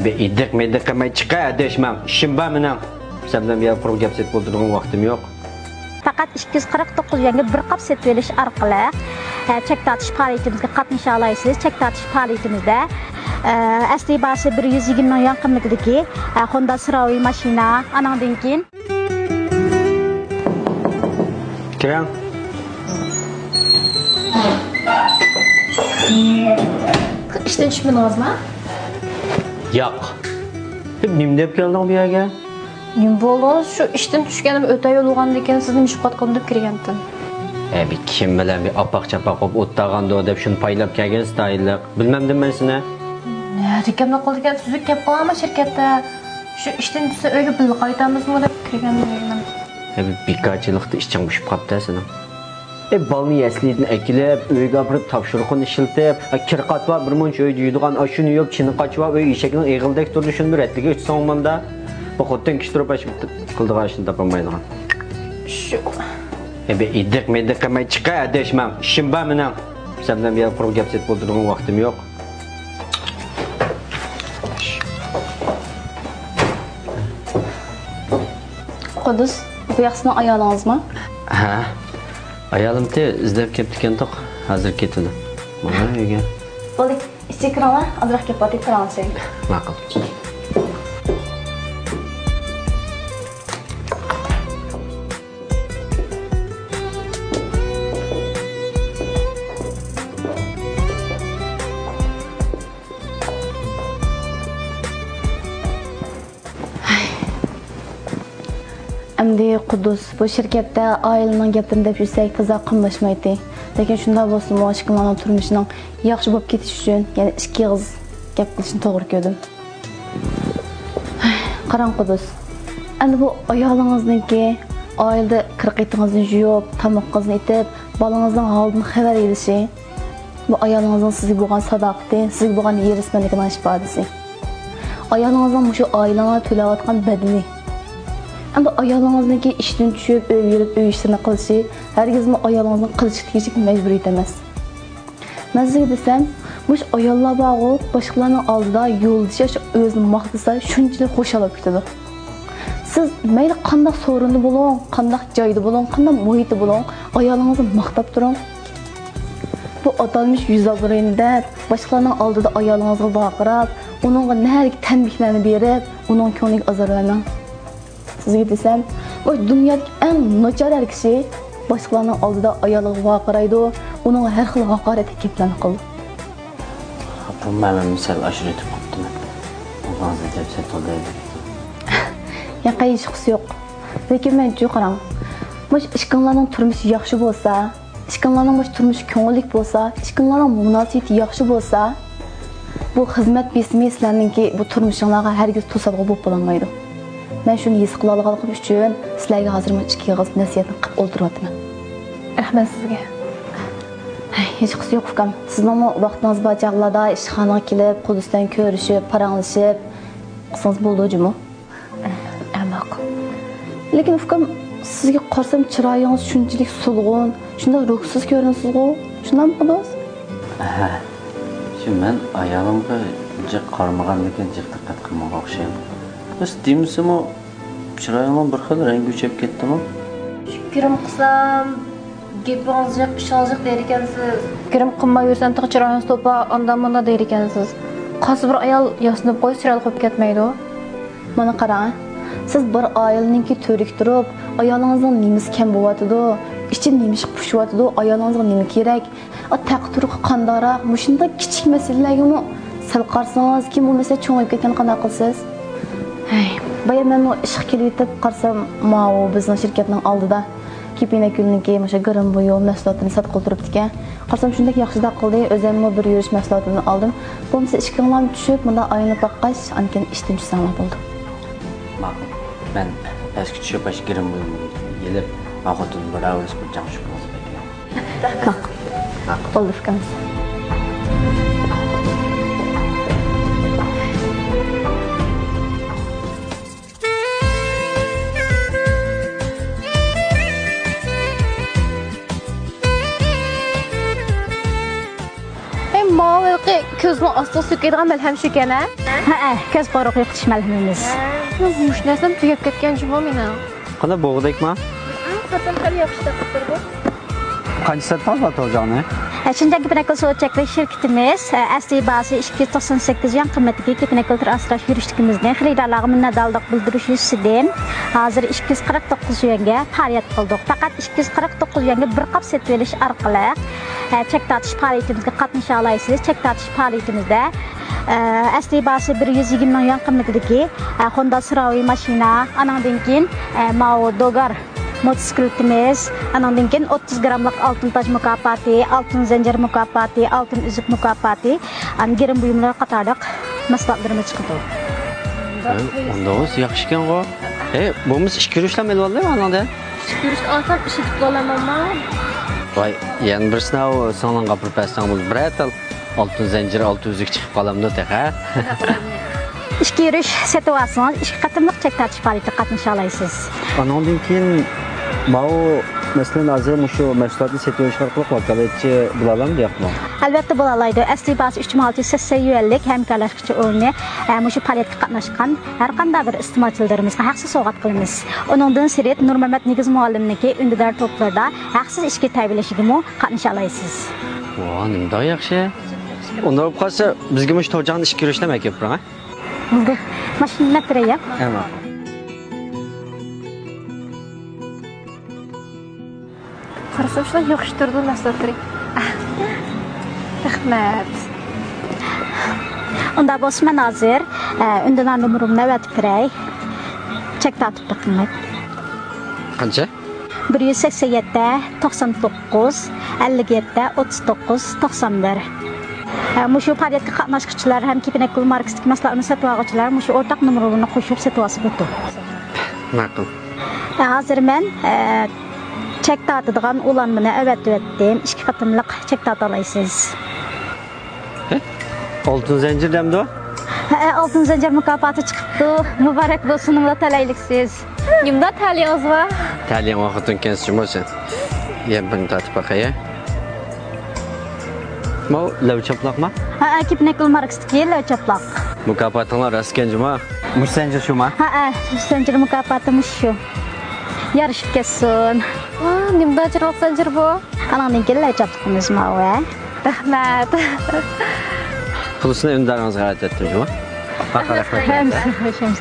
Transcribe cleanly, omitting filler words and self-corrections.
Bir iddik qilmay chiqay adashmam. İşim bor mening. Sen bilan bir quruq gap setib o'tiradigan vaqtim yo'q. Faqat 249 yanga bir qop setib olish orqali chek tortish faoliyatimizga qatnasha olasiz. Chek tortish faoliyatimizda asli bahosi 120 million qiymatidagi Honda Suravi mashina, anandan keyin Kiran. İşten tushmadingizmi? Yo'q. Nima deb kelding bu yerga? Nima bo'ldi? Shu ishdan tushganim o'ta yo'l bo'lgandan keyin sizni ishqotqan deb kirgandim. Bir kim bilan bir apaq-chapaq olib o'tag'ando deb shuni paylab kelgan stayillik. Bilmamdim men seni. Rekamda qolgan sizni gap qilama shirkatda. Shu ishdan tushsa uyga birga qaytamizmi deb kirgandim. Bir bekorchilikda ishing bushib qopti sening. Balni yaslidin akilib, uyga borib topshiriqni ishiltib, kirqatva bir muncha uy deydigan ashuni yo'q, chini qochva uy eshakning eg'ildek turilishini ratliga utsongmanda. Bu xotdan kishtirib ash qildigan ishni topolmaydigan. Shu. Bir iddik qilmay chiqay adashmam. İşim bor mening. Sen bilan bir quruq gap setib o'tiradigan vaqtim yo'q. Qudus, bu yaxsini ayolingizmi? Ha. Ayolim izlab kelibdi ekan-toq. Hozir ketdi. Mana uyga. Bo'ldi, istikrola, azroq gap aytib turamiz. Ma'qul. Endi Qudus bu shirkatda oilaning gapini deb yursak toza qimlashmaydi. Lekin shunda bo'lsa mushuklarning turmushining yaxshi bo'lib ketish uchun yana ikki og'iz gap qilishni to'g'ri ko'rdim. Qarang Qudus. Endi bu ayolingizniki oilada kirqitingizni yuvib, tomoqqizni etib, bolangizning holidan xabar olishi bu ayolingizning sizga bo'lgan sadoqati, sizga bo'lgan yerismanligining ifodasi. Ayolingizning shu oilaga to'layotgan bedeli. Endi ayolingizniki ishdan tushib, uy yurib, uy ishini qilishi, hargizmi ayolingizning qilishi tegishli majburiyat emas. Men sizga desam, bu ayollar bog'i boshqalarning oldida yo'ldish o'zini maqtasa, shunchalik xo'shal bo'lib ketadi. Siz mayli qanday so'rinda bo'ling, qanday joyda bo'ling, qanday muhitda bo'ling, ayolingizni maqtab turing. Bu atalmış yüz obro'yida boshqalarning oldida ayolingizga baqirib, uningga nalik tanbihlarni berib, uning ko'ngliga azor bermang. Sizga desam, bu dunyodagi eng nachar kishi boshqalarning oldida ayoliga baqiraydi, uning har xil haqorat gaplarni qildi. Bu men misal ashratib qopdim. O'zingizga deb setolmaydi. Ya qayışıqsı yo'q. Lekin men chu qarang. Mush ishqinlarning turmushi yaxshi bo'lsa, ishqinlarning mush turmushi ko'ngillik bo'lsa, ishqinlarning munosabati yaxshi bo'lsa, bu xizmat bismingizlarningki bu turmushingizga hargiz to'satg'i bo'lib bo'lmaydi. Men shuni his qila olganim uchun sizlarga hozir men ikki og'iz nasihatni qilib o'tiryapman. Rahmat sizga. Hech qisi yo'q ukam. Sizning vaqtingiz bor chog'larda ishxonaga kelib, Qudusdan ko'rishib, paranglashib qilsangiz bo'ldi-jimi? Lekin ukam sizga qarsam chiroyingiz shunchalik sulg'un, shunda ruhsiz ko'rinasiz-ku. Shundan Qudus? Ha. Shu men ayolimga jiq qarmaganligiga jiq diqqat qilmoqqa o'xshayman. Biz deymizmi, chiroyingizning bir xil rangi o'chib ketdimi? Kirim qilsam, gapingiz jiq, ishingiz der ekansiz. Kirim qilmay yursam, tiq chiroyingiz to'pa, ondan-munda der ekansiz. Qaysi bir ayol yasinib qo'yib chiroyli qilib ketmaydi-ku. Mana qarang. Siz bir oilaningki to'rik turib, ayolingizning nimasi kam bo'yatdi, ichi nimish pushyapti, ayolingizga nima kerak, taqdiri qandaroq, mushunda kichik masalalarga sal qarsangiz, kim bo'lmasa cho'ngib ketgan qanday qilsiz? Hey, baya men ishga kelib yetib qarsam, ma'u bizning shirkatning oldida Kipina kuniki o'sha garim bo'yi mahsulotini sotib turibdi ekan. Qarsam shunday yaxshida qildi, o'zimmi bir yurish mahsulotini oldim. Bo'lmasa ishqimlam tushib, bunda aylanib baqqach, ankin ishdan tushsam bo'ldi. Ma'qul. Ben eski tushib ashkirim yelib, ma'quldan bir avris bir janshib bo'lsa kerak. Ma'qul. Bo'ldi fikrim. Mavi ko'zni Sizin asıl sökeydiğen melhem şu gene. Köz qoruq yo'qotish malhamimiz. Muş nesem tüyep ketken cuma mene. Qana bo'g'dekmi? Zaten hali yaxshi taqdir bu. Qancha satamiz o'tolgani? Shunchaki Pinnacle suv cheklik shirkatimiz asli bazasi 298 yuan qimmatdagi Pinnacle transport yurishligimizni xaridorlarga minnatdorlik bildirish yuzasidan hozir 249 yuanga faoliyat qildik. Faqat 249 yuanga bir qop setib olish orqali chek tortish faoliyatimizga qatnasha olasiz. Chek tortish faoliyatimizda asli bazasi 120 ming yuan qimmatdagi Honda Suravi mashina, andan keyin Mao Dogar motosikletimiz, andan keyin 30 gramlik oltin toj mukofoti, oltin zanjir mukofoti, oltin uzuk mukofoti, girim buyumlar qatorliq mahsulotlarimiz chiqdi. Unda o'z yaxshi ekan-ku. Bo'lmasa ishga yurishlar melvallar anada. Ishga yurish olsam ish tutib olamanmi? Voy, yana bir sinav sonlan qapir pasdan bo'ldi. Bir atal oltin zanjir, oltin uzuk chiqib qolamdi taqa. Ishga yurish situatsiyangiz, ishga qatimliq chek tortish faoliyatida qatnasha olasiz. Andan keyin Mao masalan hozir shu mahsulotni setib olish orqali vakolatchi bo'la olamdi yo'qmi? Albatta bo'la oladi. Asli bazasi 3680 yuanlik hamkorlashuvchi o'rni shu faoliyatga qatnashgan har qanday bir iste'molchilarimizga haqsiz sovg'at qilamiz. Uningdan siret Nurmamat Nigiz muallimniki undidor to'plarda haqsiz ishga tayinlashigimi qatnasha olasiz. Vo, nimda yaxshi. Unda bo'lib qolsa bizga mush tojani ishga yurishlamay kelib turgan. Mashina tirayap. Ama Qarasam shular yaxshi turdi mahsulotlar. Rahmat. Unda bo'lsa men hozir undan nomerimni aytib beray. Chek tortib qilmay. qancha? 187 99 57 39 91. Mushu faoliyatga qatnashchilar ham Pinnacle marketing mahsulotlarini sotib oluvchilar mushu o'rtaq nomerini qo'shib sotib olsa bo'ldi. Ma'qul. Hozir men chek tortadigan ulanmani avatdim. 2 qatimliq chek torta olasiz. Oltin zanjir demdi o? Oltin zanjir mukofoti chiqibdi. Muborak bo'lsin, unda talayliksiz. Nimda taliyingiz bor? Taliyim vaqtun kensin bo'lsin. Yebin tatib baqaya. Bu lavchaplaqmi? Pinnacle marketing lavchaplaq. Mukofotinglar raskan juma. Mush zanjir shumi? Zanjir mukofoti shu. Yarışib ketsin. Nimda chiroq zanjir bu? Anandan keyin lavchaplaqimiz ma'va. Rahmat. Qilisini undaringizga aytdim juma. Faqat rahmat.